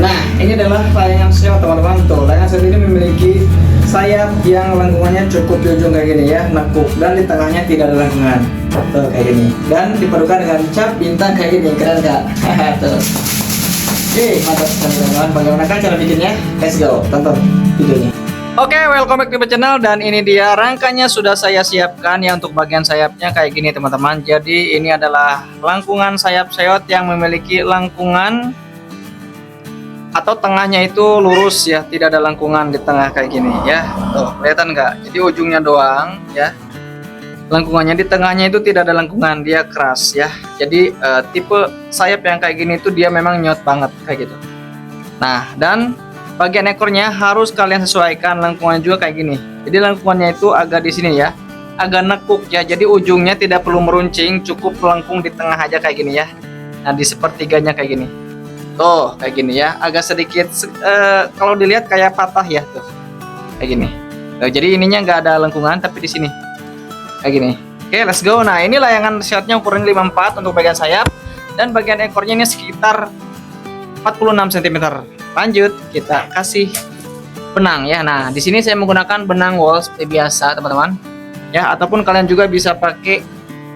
Nah, ini adalah layangan shell teman-teman. Tuh, layangan shell ini memiliki sayap yang lengkungannya cukup di ujung kayak gini ya, nekuk, dan di tengahnya tidak ada lengkungan. Tuh, kayak gini. Dan dipadukan dengan cap bintang kayak gini, keren nggak? Tuh. Oke, mantap sekali teman-teman. Bagaimana cara bikinnya? Let's go, tonton videonya. Oke, welcome back to my channel, dan ini dia rangkanya sudah saya siapkan ya untuk bagian sayapnya kayak gini teman-teman. Jadi ini adalah lengkungan sayap seyot yang memiliki lengkungan atau tengahnya itu lurus ya, tidak ada lengkungan di tengah kayak gini ya. Tuh, kelihatan nggak? Jadi ujungnya doang ya. Lengkungannya di tengahnya itu tidak ada lengkungan, dia keras ya. Jadi tipe sayap yang kayak gini itu dia memang nyot banget kayak gitu. Nah, dan bagian ekornya harus kalian sesuaikan lengkungannya juga kayak gini. Jadi lengkungannya itu agak di sini ya, agak nekuk ya. Jadi ujungnya tidak perlu meruncing, cukup lengkung di tengah aja kayak gini ya. Nah, di sepertiganya kayak gini. Tuh, kayak gini ya. Agak sedikit kalau dilihat kayak patah ya tuh. Kayak gini. Tuh, jadi ininya nggak ada lengkungan tapi di sini. Kayak gini. Oke, let's go. Nah, ini layangan shotnya ukurannya 54 untuk bagian sayap, dan bagian ekornya ini sekitar 46 cm. Lanjut, kita kasih benang ya. Nah, di sini saya menggunakan benang wol seperti biasa, teman-teman. Ya, ataupun kalian juga bisa pakai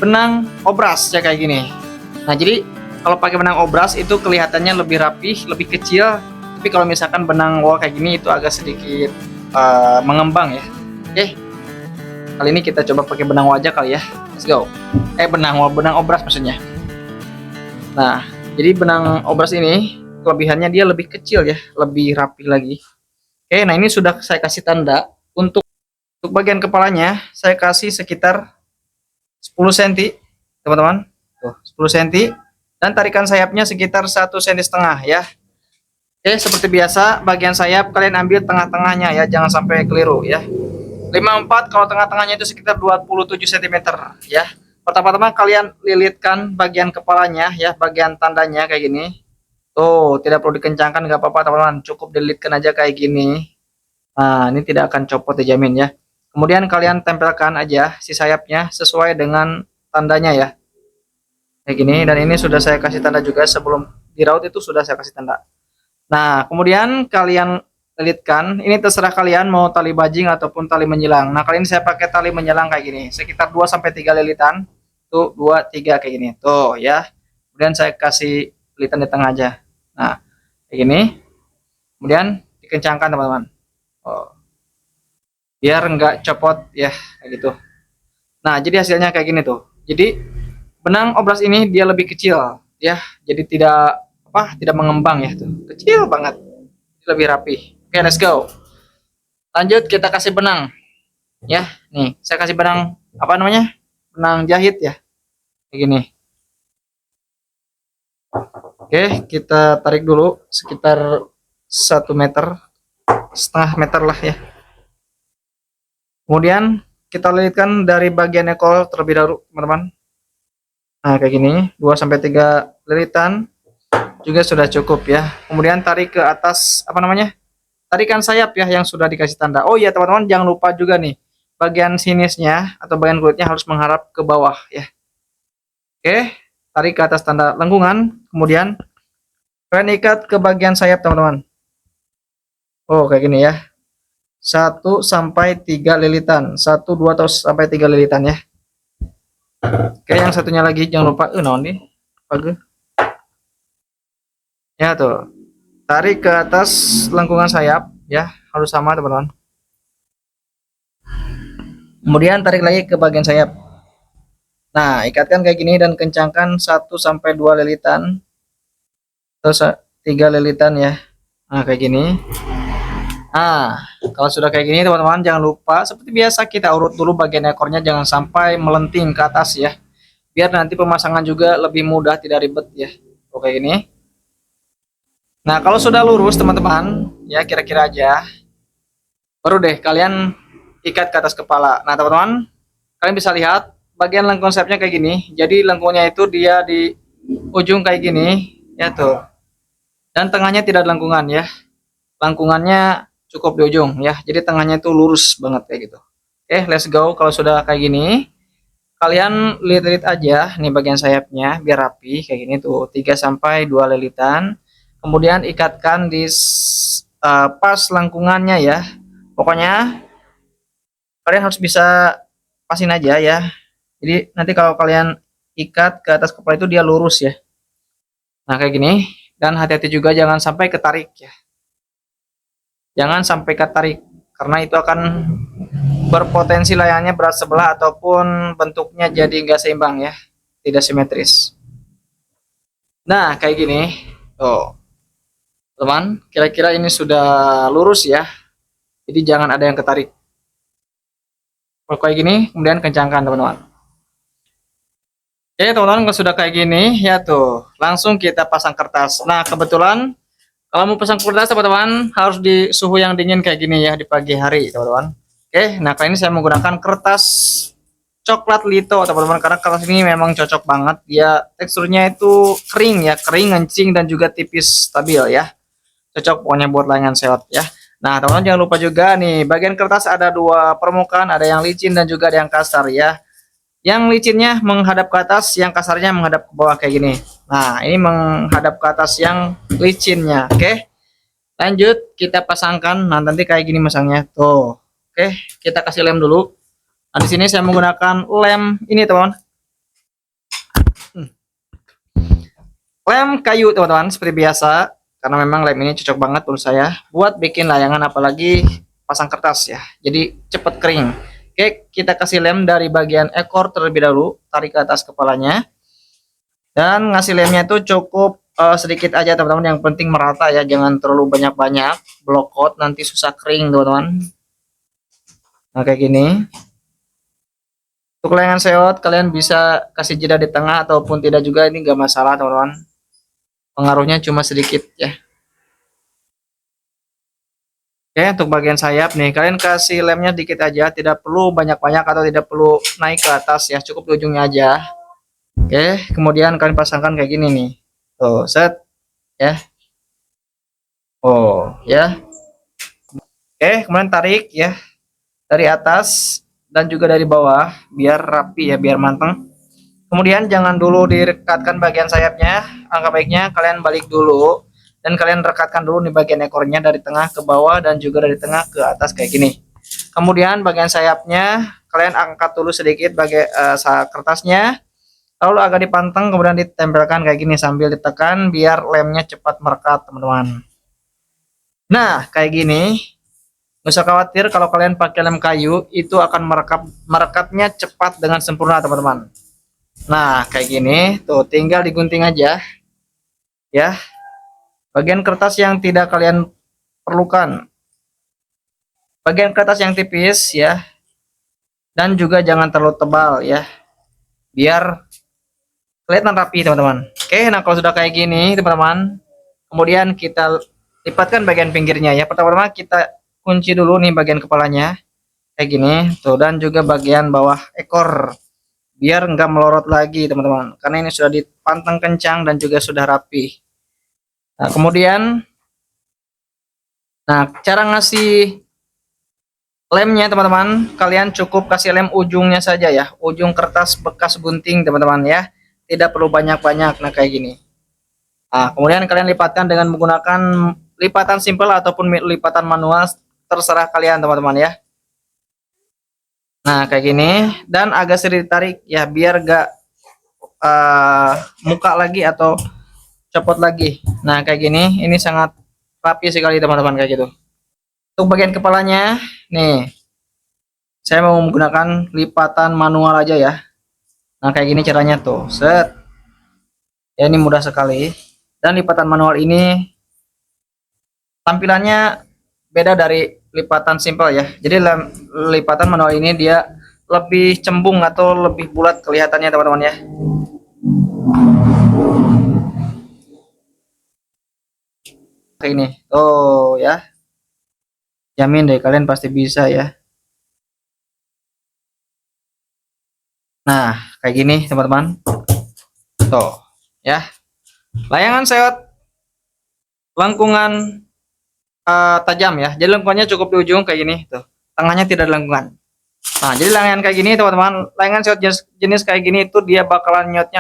benang obras ya kayak gini. Nah, jadi kalau pakai benang obras itu kelihatannya lebih rapih, lebih kecil. Tapi kalau misalkan benang wol kayak gini itu agak sedikit mengembang ya. Oke. Kali ini kita coba pakai benang wol aja kali ya. Let's go. Benang wol, benang obras maksudnya. Nah, jadi benang obras ini kelebihannya dia lebih kecil ya, lebih rapi lagi. Oke, nah ini sudah saya kasih tanda. Untuk bagian kepalanya saya kasih sekitar 10 cm teman-teman. Tuh, 10 cm, dan tarikan sayapnya sekitar 1,5 cm ya. Oke, seperti biasa bagian sayap kalian ambil tengah-tengahnya ya, jangan sampai keliru ya. 54 kalau tengah-tengahnya itu sekitar 27 cm ya. Pertama-tama kalian lilitkan bagian kepalanya ya, bagian tandanya kayak gini. Tuh, tidak perlu dikencangkan, nggak apa-apa teman-teman, cukup dililitkan aja kayak gini. Nah, ini tidak akan copot dijamin ya. Kemudian kalian tempelkan aja si sayapnya sesuai dengan tandanya ya, kayak gini. Dan ini sudah saya kasih tanda juga sebelum diraut, itu sudah saya kasih tanda. Nah, kemudian kalian lilitkan, ini terserah kalian mau tali bajing ataupun tali menyilang. Nah, kali ini saya pakai tali menyilang kayak gini, sekitar 2-3 lilitan. Tuh, 2-3 kayak gini tuh ya. Kemudian saya kasih lilitan di tengah aja. Nah, kayak gini. Kemudian dikencangkan teman-teman. Oh, biar nggak copot ya, kayak gitu. Nah, jadi hasilnya kayak gini tuh. Jadi benang obras ini dia lebih kecil ya. Jadi tidak mengembang ya tuh. Kecil banget. Lebih rapi. Oke, let's go. Lanjut kita kasih benang. Ya, nih, saya kasih benang apa namanya? Benang jahit ya. Kayak gini. Oke, kita tarik dulu sekitar 1,5 meter lah ya. Kemudian kita lilitkan dari bagian ekor terlebih dahulu, teman-teman. Nah, kayak gini, 2-3 lilitan juga sudah cukup ya. Kemudian tarik ke atas apa namanya? Tarikan sayap ya yang sudah dikasih tanda. Oh iya, teman-teman, jangan lupa juga nih, bagian sinisnya atau bagian kulitnya harus menghadap ke bawah ya. Oke. Tarik ke atas tanda lengkungan, kemudian kalian ikat ke bagian sayap teman-teman. Oh, kayak gini ya. 1-3 lilitan, 1-2-3 lilitan ya. Oke, yang satunya lagi jangan lupa naon nih, bagus. Ya tuh. Tarik ke atas lengkungan sayap ya, harus sama teman-teman. Kemudian tarik lagi ke bagian sayap. Nah, ikatkan kayak gini dan kencangkan 1-2 lilitan. Terus 3 lilitan ya. Nah, kayak gini. Nah, kalau sudah kayak gini teman-teman, jangan lupa seperti biasa kita urut dulu bagian ekornya, jangan sampai melenting ke atas ya. Biar nanti pemasangan juga lebih mudah, tidak ribet ya. Oke, ini. Nah, kalau sudah lurus teman-teman, ya kira-kira aja. Baru deh kalian ikat ke atas kepala. Nah, teman-teman, kalian bisa lihat bagian lengkung sayapnya kayak gini. Jadi lengkungnya itu dia di ujung kayak gini ya tuh. Dan tengahnya tidak ada lengkungan ya. Lengkungannya cukup di ujung ya. Jadi tengahnya itu lurus banget kayak gitu. Oke, let's go. Kalau sudah kayak gini, kalian lilit-lilit aja nih bagian sayapnya biar rapi kayak gini tuh. 3-2 lilitan. kemudian ikatkan di pas lengkungannya ya. Pokoknya kalian harus bisa pasin aja ya. Jadi nanti kalau kalian ikat ke atas kepala itu dia lurus ya. Nah kayak gini. Dan hati-hati juga jangan sampai ketarik ya. Jangan sampai ketarik karena itu akan berpotensi layangnya berat sebelah ataupun bentuknya jadi nggak seimbang ya, tidak simetris. Nah kayak gini tuh teman, kira-kira ini sudah lurus ya, jadi jangan ada yang ketarik. Kalau kayak gini kemudian kencangkan teman-teman. Oke teman-teman, kalau sudah kayak gini ya tuh langsung kita pasang kertas. Nah kebetulan kalau mau pasang kertas teman-teman harus di suhu yang dingin kayak gini ya, di pagi hari teman-teman. Oke, nah kali ini saya menggunakan kertas coklat Lito teman-teman, karena kertas ini memang cocok banget, dia teksturnya itu kering ya, kering, ngencing, dan juga tipis, stabil ya, cocok pokoknya buat layangan seot ya. Nah teman-teman jangan lupa juga nih, bagian kertas ada dua permukaan, ada yang licin dan juga ada yang kasar ya. Yang licinnya menghadap ke atas, yang kasarnya menghadap ke bawah kayak gini. Nah ini menghadap ke atas yang licinnya. Oke, lanjut kita pasangkan. Nah nanti kayak gini masangnya tuh. Oke, kita kasih lem dulu. Nah di sini saya menggunakan lem ini teman-teman, lem kayu teman-teman, seperti biasa, karena memang lem ini cocok banget menurut saya buat bikin layangan apalagi pasang kertas ya, jadi cepet kering. Oke, kita kasih lem dari bagian ekor terlebih dahulu, tarik ke atas kepalanya, dan ngasih lemnya itu cukup sedikit aja teman-teman, yang penting merata ya, jangan terlalu banyak-banyak, blokot nanti susah kering teman-teman. Nah kayak gini. Untuk layangan seot kalian bisa kasih jeda di tengah ataupun tidak juga, ini nggak masalah teman-teman, pengaruhnya cuma sedikit ya. Oke, untuk bagian sayap nih kalian kasih lemnya dikit aja, tidak perlu banyak-banyak atau tidak perlu naik ke atas ya, cukup di ujungnya aja. Oke, kemudian kalian pasangkan kayak gini nih, tuh set ya. Oh ya. Oke, kemudian tarik ya dari atas dan juga dari bawah biar rapi ya, biar manteng. Kemudian jangan dulu direkatkan bagian sayapnya, angka baiknya kalian balik dulu dan kalian rekatkan dulu nih bagian ekornya dari tengah ke bawah dan juga dari tengah ke atas kayak gini. Kemudian bagian sayapnya kalian angkat dulu sedikit bagian kertasnya, lalu agak dipanteng kemudian ditempelkan kayak gini sambil ditekan biar lemnya cepat merekat teman-teman. Nah kayak gini. Nggak usah khawatir kalau kalian pakai lem kayu, itu akan merekatnya cepat dengan sempurna teman-teman. Nah kayak gini tuh tinggal digunting aja ya, bagian kertas yang tidak kalian perlukan, bagian kertas yang tipis ya, dan juga jangan terlalu tebal ya, biar kelihatan rapi teman-teman. Oke, nah kalau sudah kayak gini teman-teman, kemudian kita lipatkan bagian pinggirnya ya. Pertama-tama kita kunci dulu nih bagian kepalanya kayak gini tuh, dan juga bagian bawah ekor biar nggak melorot lagi teman-teman, karena ini sudah dipanteng kencang dan juga sudah rapi. Nah kemudian, nah cara ngasih lemnya teman-teman, kalian cukup kasih lem ujungnya saja ya, ujung kertas bekas gunting teman-teman ya, tidak perlu banyak-banyak. Nah kayak gini. Nah kemudian kalian lipatkan dengan menggunakan lipatan simpel ataupun lipatan manual, terserah kalian teman-teman ya. Nah kayak gini, dan agak sedikit ditarik ya biar gak muka lagi atau copot lagi. Nah kayak gini, ini sangat rapi sekali teman-teman kayak gitu. Untuk bagian kepalanya nih, saya mau menggunakan lipatan manual aja ya. Nah kayak gini caranya tuh, set ya, ini mudah sekali. Dan lipatan manual ini tampilannya beda dari lipatan simpel ya, jadi lipatan manual ini dia lebih cembung atau lebih bulat kelihatannya teman-teman ya. Ini oh ya, jamin deh kalian pasti bisa ya. Nah kayak gini teman-teman tuh ya, layangan seot lengkungan tajam ya, jadi lengkungannya cukup di ujung kayak gini tuh, tengahnya tidak ada lengkungan. Nah jadi layangan kayak gini teman-teman, layangan seot jenis kayak gini itu dia bakalan nyot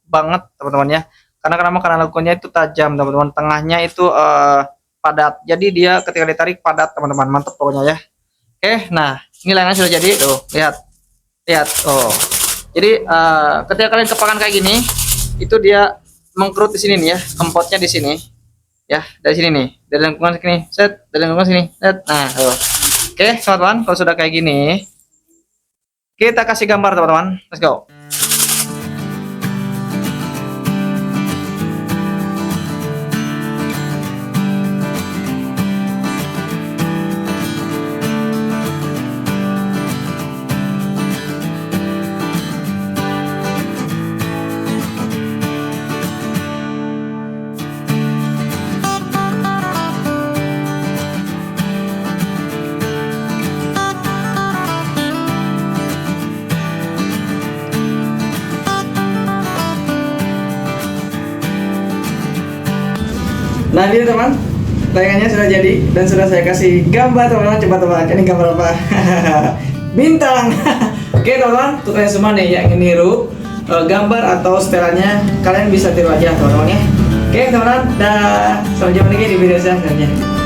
banget teman-teman ya, Karena lengkungannya itu tajam teman-teman, tengahnya itu padat. Jadi dia ketika ditarik padat teman-teman, mantap pokoknya ya. Oke, nah ini layangan sudah jadi tuh, lihat, lihat. Oh, jadi ketika kalian kepakan kayak gini, itu dia mengkerut di sini nih ya, kempotnya di sini, ya dari sini nih, dari lengkungan sini, set, dari lengkungan sini, set. Nah, tuh. Oke, teman-teman, kalau sudah kayak gini, kita kasih gambar teman-teman, let's go. Nah ini teman, layangannya sudah jadi dan sudah saya kasih gambar teman-teman. Coba tebak ini gambar apa? Bintang. Oke teman-teman, untuk kalian semua nih yang ingin niru gambar atau setelannya, kalian bisa tiru aja teman-teman ya. Oke teman-teman, dah sampai jumpa lagi di video selanjutnya.